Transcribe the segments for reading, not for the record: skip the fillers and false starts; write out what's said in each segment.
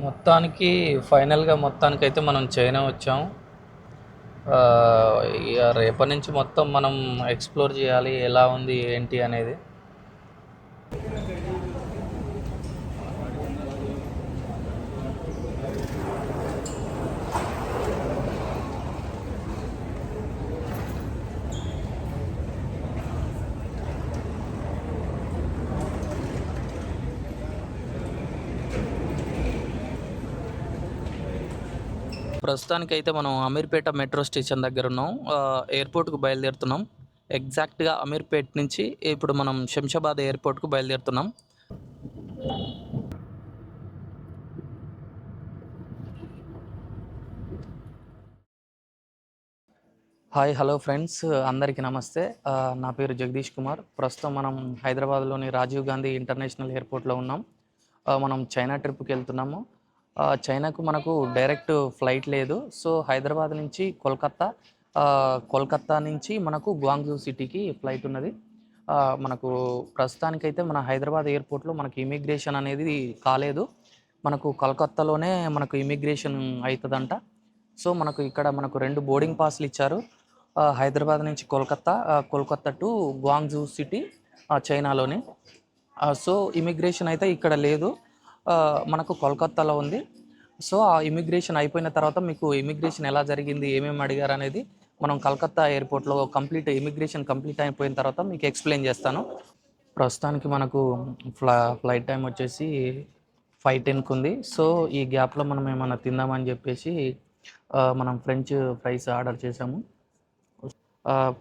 మొత్తానికి ఫైనల్‌గా మొత్తానికైతే మనం చైనా వచ్చాం. ఇగ రేపటి నుంచి మొత్తం మనం ఎక్స్‌ప్లోర్ చేయాలి. ఎలా ఉంది, ఏంటి అనేది. ప్రస్తుతానికైతే మనం అమీర్పేట మెట్రో స్టేషన్ దగ్గర ఉన్నాం. ఎయిర్‌పోర్ట్‌కు బయలుదేరుతున్నాం. ఎగ్జాక్ట్‌గా అమీర్పేట్ నుంచి ఇప్పుడు మనం శంషాబాద్ ఎయిర్‌పోర్ట్‌కు బయలుదేరుతున్నాం. హాయ్, హలో ఫ్రెండ్స్, అందరికీ నమస్తే. నా పేరు జగదీష్ కుమార్. ప్రస్తుతం మనం హైదరాబాద్‌లోని రాజీవ్ గాంధీ ఇంటర్నేషనల్ ఎయిర్‌పోర్ట్‌లో ఉన్నాం. మనం చైనా ట్రిప్‌కి వెళ్తున్నాము. చైనాకు మనకు డైరెక్ట్ ఫ్లైట్ లేదు. సో, హైదరాబాద్ నుంచి కోల్కత్తా, కోల్కత్తా నుంచి మనకు గ్వాంగ్జూ సిటీకి ఫ్లైట్ ఉన్నది. మనకు ప్రస్తుతానికైతే మన హైదరాబాద్ ఎయిర్‌పోర్ట్‌లో మనకి ఇమిగ్రేషన్ అనేది కాలేదు. మనకు కలకత్తాలోనే మనకు ఇమిగ్రేషన్ అయితదంట. సో, మనకు ఇక్కడ మనకు 2 బోర్డింగ్ పాస్‌లు ఇచ్చారు. హైదరాబాద్ నుంచి కోల్కత్తా, కోల్కత్తా టు గ్వాంగ్జూ సిటీ, చైనాలోని. సో, ఇమిగ్రేషన్ అయితే ఇక్కడ లేదు. మనకు కోల్కత్తాలో ఉంది. సో, ఆ ఇమిగ్రేషన్ అయిపోయిన తర్వాత మీకు ఇమిగ్రేషన్ ఎలా జరిగింది, ఏమేమి అడిగారనేది మనం కలకత్తా ఎయిర్‌పోర్ట్‌లో ఇమిగ్రేషన్ కంప్లీట్ అయిపోయిన తర్వాత మీకు ఎక్స్‌ప్లెయిన్ చేస్తాను. ప్రస్తుతానికి మనకు ఫ్లైట్ టైం వచ్చేసి 5:10కి ఉంది. సో, ఈ గ్యాప్‌లో మనం ఏమన్నా తిందామని చెప్పేసి మనం ఫ్రెంచ్ ఫ్రైస్ ఆర్డర్ చేసాము.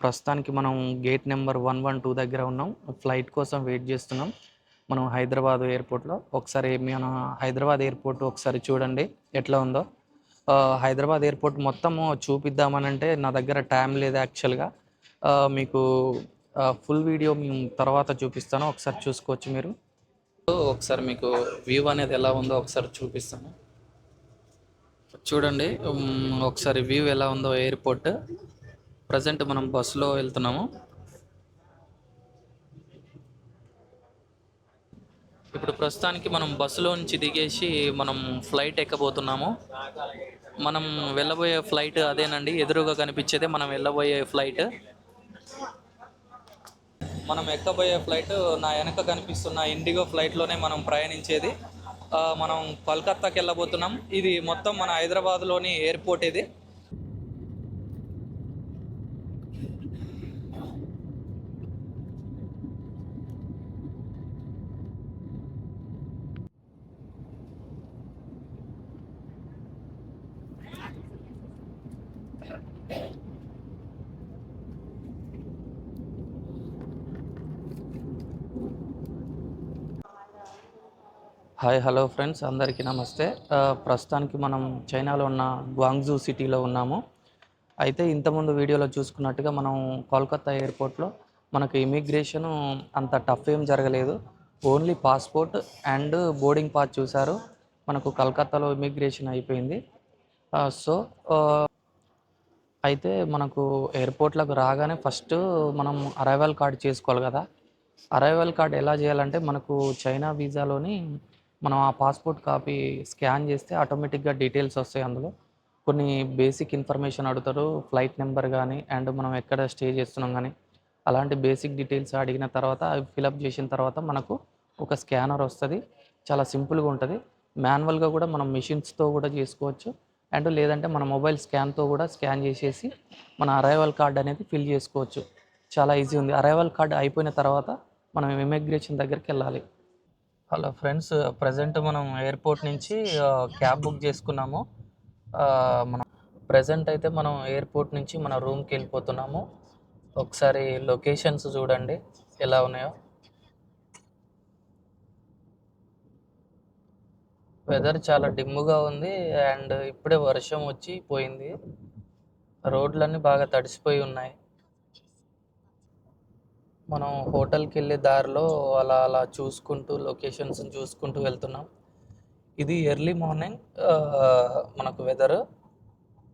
ప్రస్తుతానికి మనం గేట్ నెంబర్ 112 దగ్గర ఉన్నాం. ఫ్లైట్ కోసం వెయిట్ చేస్తున్నాం. మనం హైదరాబాద్ ఎయిర్‌పోర్ట్‌లో. ఒకసారి మన హైదరాబాద్ ఎయిర్‌పోర్ట్ ఒకసారి చూడండి ఎట్లా ఉందో. హైదరాబాద్ ఎయిర్‌పోర్ట్ మొత్తము చూపిద్దామనంటే నా దగ్గర టైం లేదు యాక్చువల్‌గా. మీకు ఫుల్ వీడియో మేము తర్వాత చూపిస్తాను. ఒకసారి చూసుకోవచ్చు మీరు. ఒకసారి మీకు వ్యూ అనేది ఎలా ఉందో ఒకసారి చూపిస్తాను. చూడండి. ఒకసారి వ్యూ ఎలా ఉందో ఎయిర్‌పోర్ట్. ప్రజెంట్ మనం బస్సులో వెళ్తున్నాము. ఇప్పుడు ప్రస్తుతానికి మనం బస్సులో నుంచి దిగేసి మనం ఫ్లైట్ ఎక్కబోతున్నాము. మనం వెళ్ళబోయే ఫ్లైట్ అదేనండి, ఎదురుగా కనిపించేదే మనం వెళ్ళబోయే ఫ్లైట్. మనం ఎక్కబోయే ఫ్లైట్ నా వెనక కనిపిస్తున్న ఇండిగో ఫ్లైట్లోనే మనం ప్రయాణించేది. మనం కోల్కత్తాకి వెళ్ళబోతున్నాం. ఇది మొత్తం మన హైదరాబాద్లోని ఎయిర్పోర్ట్ ఇది. హాయ్, హలో ఫ్రెండ్స్, అందరికీ నమస్తే. ప్రస్తుతానికి మనం చైనాలో ఉన్న గ్వాంగ్జూ సిటీలో ఉన్నాము. అయితే ఇంతకుముందు వీడియోలో చూసుకున్నట్టుగా మనం కోల్కత్తా ఎయిర్‌పోర్ట్‌లో మనకు ఇమిగ్రేషను అంత టఫ్ ఏం జరగలేదు. Only passport and boarding pass చూసారు. మనకు కలకత్తాలో ఇమిగ్రేషన్ అయిపోయింది. సో, అయితే మనకు ఎయిర్‌పోర్ట్‌లోకి రాగానే ఫస్ట్ మనం అరైవల్ కార్డ్ చేసుకోవాలి కదా! అరైవల్ కార్డ్ ఎలా చేయాలంటే మనకు చైనా వీసాలోని మనం ఆ పాస్‌పోర్ట్ కాపీ స్కాన్ చేస్తే ఆటోమేటిక్‌గా డీటెయిల్స్ వస్తాయి అందులో. కొన్ని బేసిక్ ఇన్ఫర్మేషన్ అడుగుతారు. ఫ్లైట్ నెంబర్ గానీ, అండ్ మనం ఎక్కడ స్టే చేస్తున్నాం గానీ, అలాంటి బేసిక్ డీటెయిల్స్ అడిగిన తర్వాత అవి ఫిలప్ చేసిన తర్వాత మనకు ఒక స్కానర్ వస్తది. చాలా సింపుల్‌గా ఉంటది. మాన్యువల్‌గా కూడా మనం మెషిన్స్‌తో కూడా చేసుకోవచ్చు. అండ్ లేదంటే మన మొబైల్ స్కాన్‌తో కూడా స్కాన్ చేసేసి మన అరైవల్ కార్డ్ అనేది ఫిల్ చేసుకోవచ్చు. చాలా ఈజీ ఉంది. అరైవల్ కార్డ్ అయిపోయిన తర్వాత మనం ఇమిగ్రేషన్ దగ్గరికెళ్ళాలి. హలో ఫ్రెండ్స్, ప్రెజెంట్ మనం ఎయిర్‌పోర్ట్ నుంచి క్యాబ్ బుక్ చేసుకున్నాము. మనం ప్రెజెంట్ అయితే మనం ఎయిర్‌పోర్ట్ నుంచి మన రూమ్‌కెళ్ళిపోతున్నాము. ఒకసారి లొకేషన్స్ చూడండి ఎలా ఉన్నాయో. వెదర్ చాలా డిమ్‌గా ఉంది. అండ్ ఇప్పుడే వర్షం వచ్చి పోయింది. రోడ్లన్నీ బాగా తడిసిపోయి ఉన్నాయి. మనం హోటల్‌కెళ్ళే దారిలో అలా అలా చూసుకుంటూ లొకేషన్స్‌ని చూసుకుంటూ వెళ్తున్నాం. ఇది ఎర్లీ మార్నింగ్. మనకు వెదరు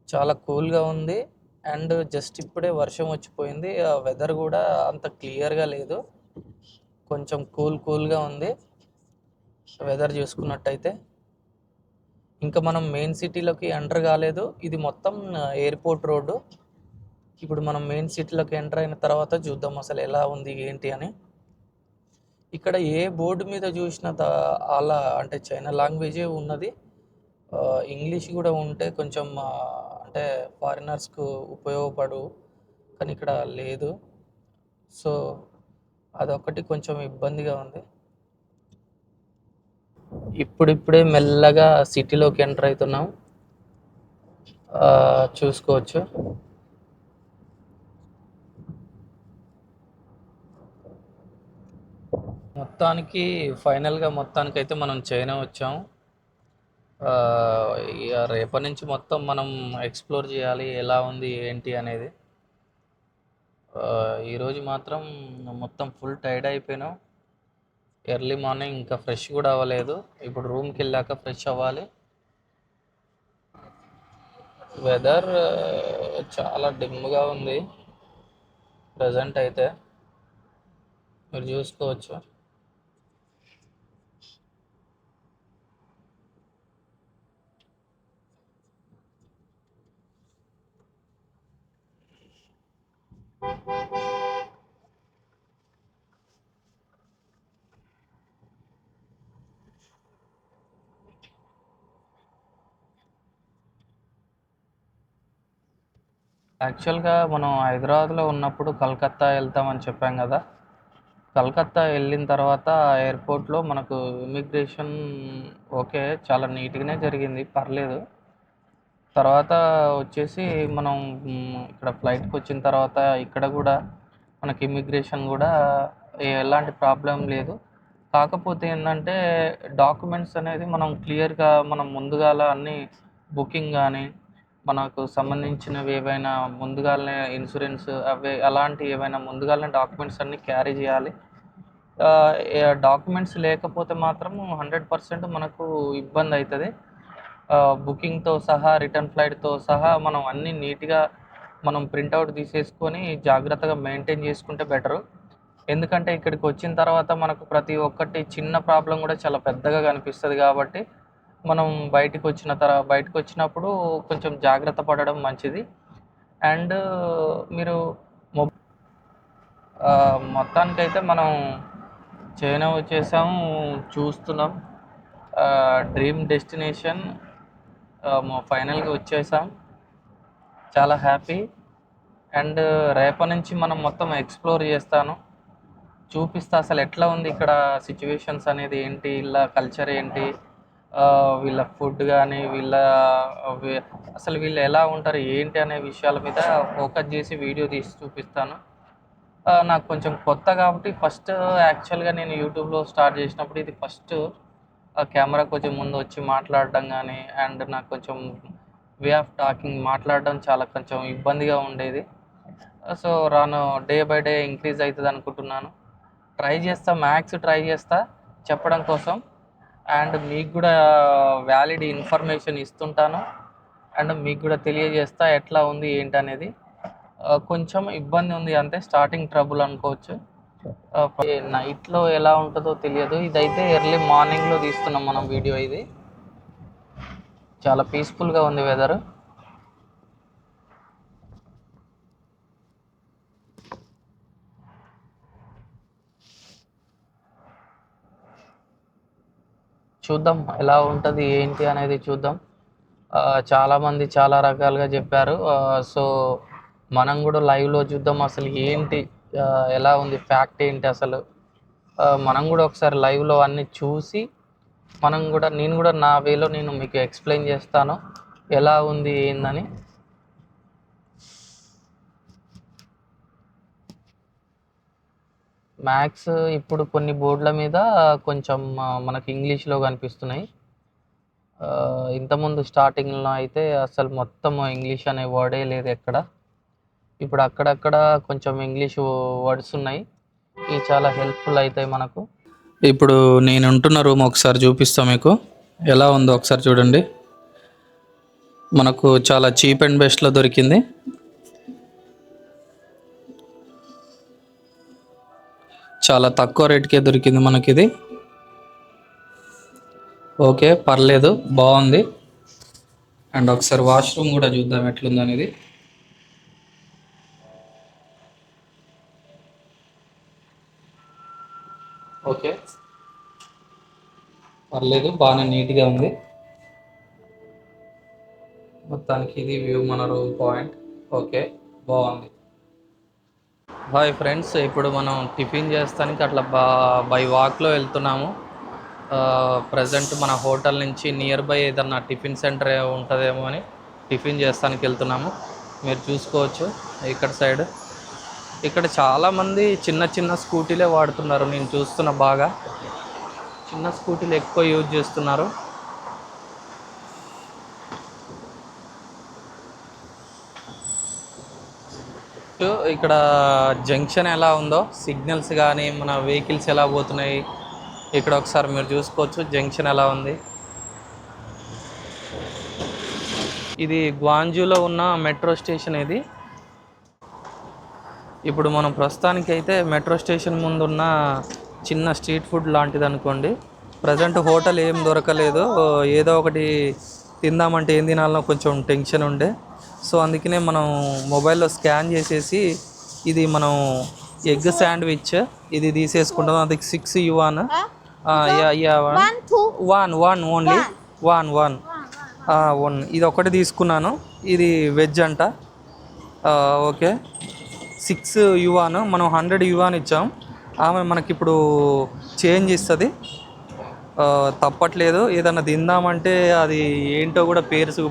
చాలా కూల్‌గా ఉంది. అండ్ జస్ట్ ఇప్పుడే వర్షం వచ్చిపోయింది. వెదర్ గూడా అంత క్లియర్‌గా లేదు. కొంచెం కూల్‌గా ఉంది వెదర్ చూసుకున్నట్టయితే. ఇంకా మనం మెయిన్ సిటీలోకి ఎంటర్ కాలేదు. ఇది మొత్తం ఎయిర్పోర్ట్ రోడ్డు. ఇప్పుడు మనం మెయిన్ సిటీలోకి ఎంటర్ అయిన తర్వాత చూద్దాం అసలు ఎలా ఉంది ఏంటి అని. ఇక్కడ ఏ బోర్డు మీద చూసినా అలా అంటే చైనా లాంగ్వేజే ఉన్నది. ఇంగ్లీష్ కూడా ఉంటే కొంచెం అంటే ఫారినర్స్కు ఉపయోగపడు, కానీ ఇక్కడ లేదు. సో అదొకటి కొంచెం ఇబ్బందిగా ఉంది. ఇప్పుడిప్పుడే మెల్లగా సిటీలోకి ఎంటర్ అవుతున్నాం. చూసుకోవచ్చు. మొత్తానికైతే మనం చైనా వచ్చాం. ఇక రేపటి నుంచి మొత్తం మనం ఎక్స్ప్లోర్ చేయాలి ఎలా ఉంది ఏంటి అనేది. ఈరోజు మాత్రం మొత్తం ఫుల్ టైర్డ్ అయిపోయినాం. ఎర్లీ మార్నింగ్ ఇంకా ఫ్రెష్ కూడా అవ్వలేదు. ఇప్పుడు రూమ్కి వెళ్ళాక ఫ్రెష్ అవ్వాలి. వెదర్ చాలా డిమ్గా ఉంది ప్రజెంట్ అయితే, మీరు చూసుకోవచ్చు. యాక్చువల్గా మనం హైదరాబాద్లో ఉన్నప్పుడు కలకత్తా వెళ్తామని చెప్పాం కదా. కలకత్తా వెళ్ళిన తర్వాత ఎయిర్పోర్ట్లో మనకు ఇమిగ్రేషన్ ఓకే, చాలా నీట్గానే జరిగింది, పర్లేదు. తర్వాత వచ్చేసి మనం ఇక్కడ ఫ్లైట్కి వచ్చిన తర్వాత ఇక్కడ కూడా మనకి ఇమిగ్రేషన్ కూడా ఎలాంటి ప్రాబ్లం లేదు. కాకపోతే ఏంటంటే డాక్యుమెంట్స్ అనేది మనం క్లియర్గా మనం ముందుగాల అన్నీ బుకింగ్ కానీ మనకు సంబంధించినవి ఏవైనా ముందుగానే ఇన్సూరెన్స్ అవి అలాంటి ఏవైనా ముందుగానే డాక్యుమెంట్స్ అన్నీ క్యారీ చేయాలి. డాక్యుమెంట్స్ లేకపోతే మాత్రం 100% మనకు ఇబ్బంది అవుతుంది. బుకింగ్తో సహా రిటర్న్ ఫ్లైట్తో సహా మనం అన్నీ నీట్గా మనం ప్రింట్అవుట్ తీసేసుకొని జాగ్రత్తగా మెయింటైన్ చేసుకుంటే బెటరు. ఎందుకంటే ఇక్కడికి వచ్చిన తర్వాత మనకు ప్రతి ఒక్కటి చిన్న ప్రాబ్లం కూడా చాలా పెద్దగా కనిపిస్తుంది. కాబట్టి మనం బయటకు వచ్చినప్పుడు కొంచెం జాగ్రత్త పడడం మంచిది. అండ్ మీరు మొత్తానికైతే మనం చైనా వచ్చేసాము, చూస్తున్నాం. డ్రీమ్ డెస్టినేషన్ ఫైనల్గా వచ్చేసాం, చాలా హ్యాపీ. అండ్ రేపటి నుంచి మనం మొత్తం ఎక్స్ప్లోర్ చేస్తాను, చూపిస్తా అసలు ఎట్లా ఉంది ఇక్కడ సిచ్యువేషన్స్ అనేది ఏంటి, వీళ్ళ కల్చర్ ఏంటి, వీళ్ళ ఫుడ్ కానీ అసలు వీళ్ళు ఎలా ఉంటారు ఏంటి అనే విషయాల మీద ఫోకస్ చేసి వీడియో తీసి చూపిస్తాను. నాకు కొంచెం కొత్త కాబట్టి ఫస్ట్ యాక్చువల్గా నేను యూట్యూబ్లో స్టార్ట్ చేసినప్పుడు ఇది ఫస్ట్ కెమెరా కొంచెం ముందు వచ్చి మాట్లాడడం కానీ, అండ్ నాకు కొంచెం వే ఆఫ్ టాకింగ్ మాట్లాడడం చాలా కొంచెం ఇబ్బందిగా ఉండేది. సో రాను డే బై డే ఇంక్రీజ్ అవుతుంది అనుకుంటున్నాను. మ్యాథ్స్ ట్రై చేస్తా చెప్పడం కోసం, అండ్ మీకు కూడా వ్యాలిడ్ ఇన్ఫర్మేషన్ ఇస్తుంటాను. అండ్ మీకు కూడా తెలియజేస్తా ఎట్లా ఉంది ఏంటి అనేది. కొంచెం ఇబ్బంది ఉంది అంతే, స్టార్టింగ్ ట్రబుల్ అనుకోవచ్చు. నైట్లో ఎలా ఉంటుందో తెలియదు. ఇదైతే ఎర్లీ మార్నింగ్లో తీస్తున్నాం మనం వీడియో. ఇది చాలా పీస్ఫుల్గా ఉంది వెదర్. చూద్దాం ఎలా ఉంటుంది ఏంటి అనేది చూద్దాం. చాలామంది చాలా రకాలుగా చెప్పారు. సో మనం కూడా లైవ్లో చూద్దాం అసలు ఏంటి, ఎలా ఉంది, ఫ్యాక్ట్ ఏంటి అసలు. మనం కూడా ఒకసారి లైవ్లో అన్నీ చూసి నేను కూడా నా వేలో నేను మీకు ఎక్స్ప్లెయిన్ చేస్తాను ఎలా ఉంది ఏందని. మ్యాథ్స్ ఇప్పుడు కొన్ని బోర్డుల మీద కొంచెం మనకి ఇంగ్లీష్లో కనిపిస్తున్నాయి. ఇంతకుముందు స్టార్టింగ్లో అయితే అసలు మొత్తం ఇంగ్లీష్ అనే వర్డే లేదు ఎక్కడ. ఇప్పుడు అక్కడక్కడ కొంచెం ఇంగ్లీష్ వర్డ్స్ ఉన్నాయి, ఇవి చాలా హెల్ప్ఫుల్ అవుతాయి మనకు. ఇప్పుడు నేను ఉంటున్న రూమ్ ఒకసారి చూపిస్తాను మీకు, ఎలా ఉందో ఒకసారి చూడండి. మనకు చాలా చీప్ అండ్ బెస్ట్లో దొరికింది. చాలా తక్కువ రేట్కే దొరికింది మనకి ఇది. ఓకే, పర్లేదు, బాగుంది. అండ్ ఒకసారి వాష్రూమ్ కూడా చూద్దాం ఎట్లుంది అనేది. ఓకే, పర్లేదు, బాగానే నీట్గా ఉంది. మొత్తానికి ఇది వ్యూ మన రూమ్ పాయింట్. ఓకే, బాగుంది. హాయ్ ఫ్రెండ్స్, ఇప్పుడు మనం టిఫిన్ చేస్తానికి అట్లా బై వాక్లో వెళ్తున్నాము. ప్రజెంట్ మన హోటల్ నుంచి నియర్ బై ఏదన్నా టిఫిన్ సెంటర్ ఉంటుందేమో అని టిఫిన్ చేస్తానికి వెళ్తున్నాము. మీరు చూసుకోవచ్చు ఇక్కడ సైడ్. ఇక్కడ చాలామంది చిన్న చిన్న స్కూటీలే వాడుతున్నారు. నేను చూస్తున్న బాగా చిన్న స్కూటీలు ఎక్కువ యూజ్ చేస్తున్నారు. ఇక్కడ జంక్షన్ ఎలా ఉందో, సిగ్నల్స్ కానీ మన వెహికల్స్ ఎలా పోతున్నాయి ఇక్కడ ఒకసారి మీరు చూసుకోవచ్చు. జంక్షన్ ఎలా ఉంది. ఇది గ్వాంజూలో ఉన్న మెట్రో స్టేషన్ ఇది. ఇప్పుడు మనం ప్రస్తుతానికి అయితే మెట్రో స్టేషన్ ముందున్న చిన్న స్ట్రీట్ ఫుడ్ లాంటిది అనుకోండి. ప్రజెంట్ హోటల్ ఏం దొరకలేదు. ఏదో ఒకటి తిందామంటే ఏం తినాలనో కొంచెం టెన్షన్ ఉండే. సో అందుకనే మనం మొబైల్లో స్కాన్ చేసేసి ఇది మనం ఎగ్ శాండ్విచ్ ఇది తీసేసుకుంటాం. అది 6 yuan. వన్ ఓన్లీ వన్ ఇది ఒకటి తీసుకున్నాను. ఇది వెజ్ అంట. Okay, 6 yuan. మనం 100 yuan ఇచ్చాం. ఆమె మనకిప్పుడు చేంజ్ ఇస్తుంది. తప్పట్లేదు. ఏదన్నా తిందామంటే అది ఏంటో కూడా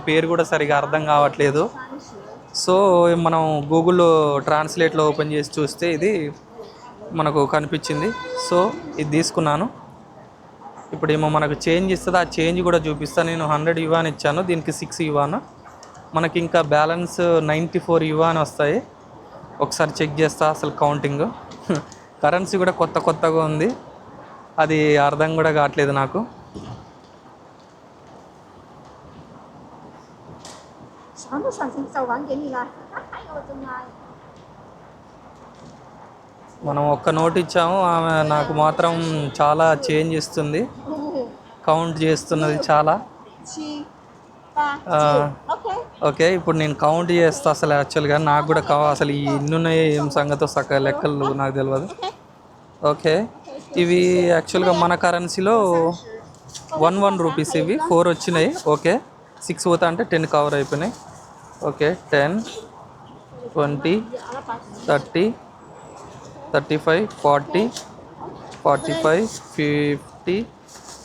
పేరు కూడా సరిగా అర్థం కావట్లేదు. సో మనం గూగుల్లో ట్రాన్స్లేట్లో ఓపెన్ చేసి చూస్తే ఇది మనకు కనిపించింది. సో ఇది తీసుకున్నాను. ఇప్పుడు ఏమో మనకు చేంజ్ ఇస్తుంది. ఆ చేంజ్ కూడా చూపిస్తాను. నేను 100 yuan ఇచ్చాను, దీనికి 6 yuan. మనకి ఇంకా బ్యాలెన్స్ 94 yuan వస్తాయి. ఒకసారి చెక్ చేస్తా అసలు కౌంటింగ్. కరెన్సీ కూడా కొత్తగా ఉంది. అది అర్థం కూడా కావట్లేదు నాకు. మనం ఒక్క నోట్ ఇచ్చాము, ఆమె నాకు మాత్రం చాలా చేంజ్ ఇస్తుంది. కౌంట్ చేస్తున్నది చాలా. ఓకే, ఇప్పుడు నేను కౌంట్ చేస్తా. అసలు యాక్చువల్గా నాకు కూడా అసలు ఈ ఇన్నున్నాయి ఏం సంగతో లెక్కలు నాకు తెలియదు. ఓకే, ఇవి యాక్చువల్గా మన కరెన్సీలో 1 రూపీస్. ఇవి 4 వచ్చినాయి. ఓకే, 6 పోతా అంటే 10 కవర్ అయిపోయినాయి. ఓకే, 10, 20, 30, 35, 40, 45, 50,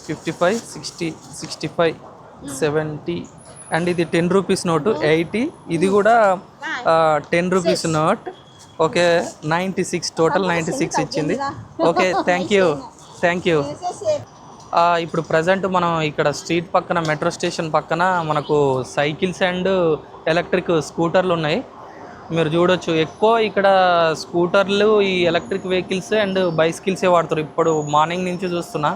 55, 60, 65, 70. అండ్ ఇది 10 రూపీస్ నోటు 80. ఇది కూడా 10 రూపీస్ నోట్. ఓకే, 96, టోటల్ 96 ఇచ్చింది. Okay, thank you. ఇప్పుడు ప్రజెంట్ మనం ఇక్కడ స్ట్రీట్ పక్కన మెట్రో స్టేషన్ పక్కన మనకు సైకిల్స్ అండ్ ఎలక్ట్రిక్ స్కూటర్లు ఉన్నాయి. మీరు చూడొచ్చు ఎక్కువ ఇక్కడ స్కూటర్లు, ఈ ఎలక్ట్రిక్ వెహికల్స్ అండ్ బైసికల్సే వాడుతారు. ఇప్పుడు మార్నింగ్ నుంచి చూస్తున్నా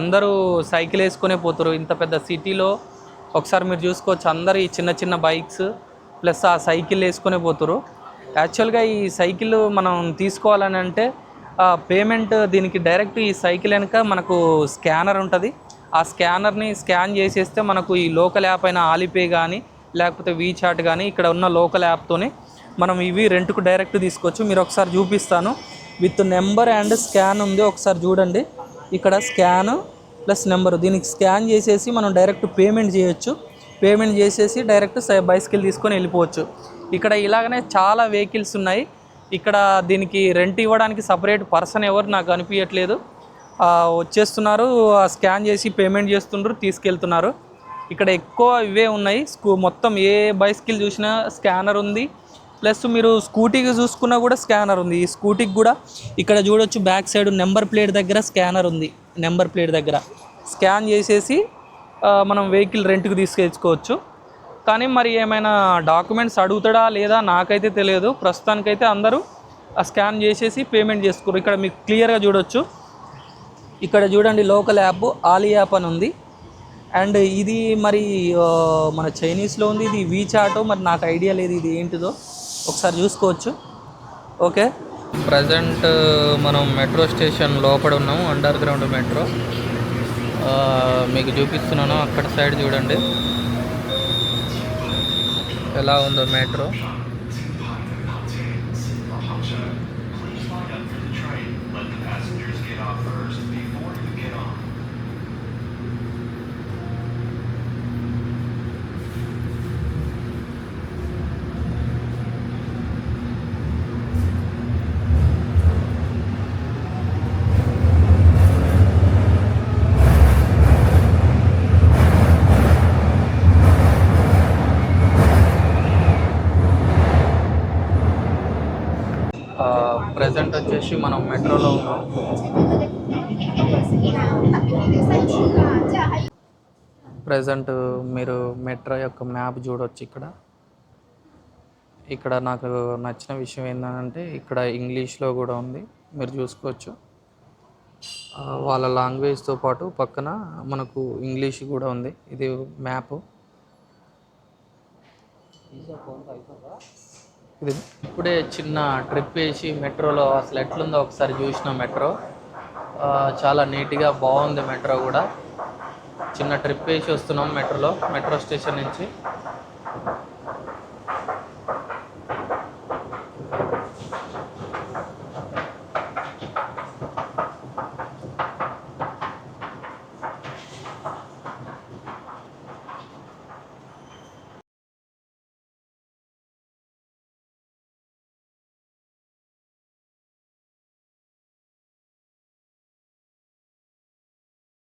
అందరూ సైకిల్ వేసుకునే పోతారు. ఇంత పెద్ద సిటీలో ఒకసారి మీరు చూసుకోవచ్చు. అందరు ఈ చిన్న చిన్న బైక్స్ ప్లస్ ఆ సైకిల్ వేసుకునే పోతారు. యాక్చువల్గా ఈ సైకిల్ మనం తీసుకోవాలని అంటే పేమెంట్ దీనికి డైరెక్ట్ ఈ సైకిల్ వెనుక మనకు స్కానర్ ఉంటుంది. ఆ స్కానర్ని స్కాన్ చేసేస్తే మనకు ఈ లోకల్ యాప్ అయిన ఆలీపే కానీ లేకపోతే వీచాట్ కానీ ఇక్కడ ఉన్న లోకల్ యాప్తోనే మనం ఇవి రెంట్కు డైరెక్ట్ తీసుకోవచ్చు. మీరు ఒకసారి చూపిస్తాను. విత్ నెంబర్ అండ్ స్కాన్ ఉంది, ఒకసారి చూడండి. ఇక్కడ స్కాన్ ప్లస్ నెంబరు, దీనికి స్కాన్ చేసేసి మనం డైరెక్ట్ పేమెంట్ చేయొచ్చు. పేమెంట్ చేసేసి డైరెక్ట్ బైసికల్ తీసుకొని వెళ్ళిపోవచ్చు. ఇక్కడ ఇలాగనే చాలా వెహికల్స్ ఉన్నాయి. ఇక్కడ దీనికి రెంట్ ఇవ్వడానికి సపరేట్ పర్సన్ ఎవరు నాకు అనిపించట్లేదు. వచ్చేస్తున్నారు, స్కాన్ చేసి పేమెంట్ చేస్తుండ్రు, తీసుకెళ్తున్నారు. ఇక్కడ ఎక్కువ ఇవే ఉన్నాయి. మొత్తం ఏ బైసికల్ చూసినా స్కానర్ ఉంది. ప్లస్ మీరు స్కూటీకి చూసుకున్నా కూడా స్కానర్ ఉంది. ఈ స్కూటీకి కూడా ఇక్కడ చూడొచ్చు బ్యాక్ సైడ్ నెంబర్ ప్లేట్ దగ్గర స్కానర్ ఉంది. నెంబర్ ప్లేట్ దగ్గర స్కాన్ చేసేసి మనం వెహికల్ రెంట్కి తీసుకెచ్చుకోవచ్చు. కానీ మరి ఏమైనా డాక్యుమెంట్స్ అడుగుతాడా లేదా నాకైతే తెలియదు. ప్రస్తుతానికైతే అందరూ స్కాన్ చేసేసి పేమెంట్ చేసుకోరు. ఇక్కడ మీకు క్లియర్గా చూడొచ్చు. ఇక్కడ చూడండి లోకల్ యాప్ ఆలీ యాప్ అని ఉంది. అండ్ ఇది మరి మన చైనీస్లో ఉంది. ఇది వీచాటో మరి నాకు ఐడియా లేదు ఇది ఏంటిదో, ఒకసారి చూసుకోవచ్చు. ఓకే, ప్రజెంట్ మనం మెట్రో స్టేషన్ లోపల ఉన్నాము. అండర్ గ్రౌండ్ మెట్రో మీకు చూపిస్తున్నాను. అక్కడ సైడ్ చూడండి. ఎలా ఉందో మెట్రో. ప్రజెంట్ వచ్చేసి మనం మెట్రోలో ఉన్నాం. ప్రజెంట్ మీరు మెట్రో యొక్క మ్యాప్ చూడవచ్చు ఇక్కడ. ఇక్కడ నాకు నచ్చిన విషయం ఏంటంటే ఇక్కడ ఇంగ్లీష్లో కూడా ఉంది, మీరు చూసుకోవచ్చు. వాళ్ళ లాంగ్వేజ్తో పాటు పక్కన మనకు ఇంగ్లీష్ కూడా ఉంది. ఇది మ్యాప్. ఇది ఇప్పుడే చిన్న ట్రిప్ వేసి మెట్రోలో అసలు ఎట్లుందో ఒకసారి చూసిన మెట్రో. చాలా నీట్గా బాగుంది మెట్రో కూడా. చిన్న ట్రిప్ వేసి వస్తున్నాం మెట్రో స్టేషన్ నుంచి.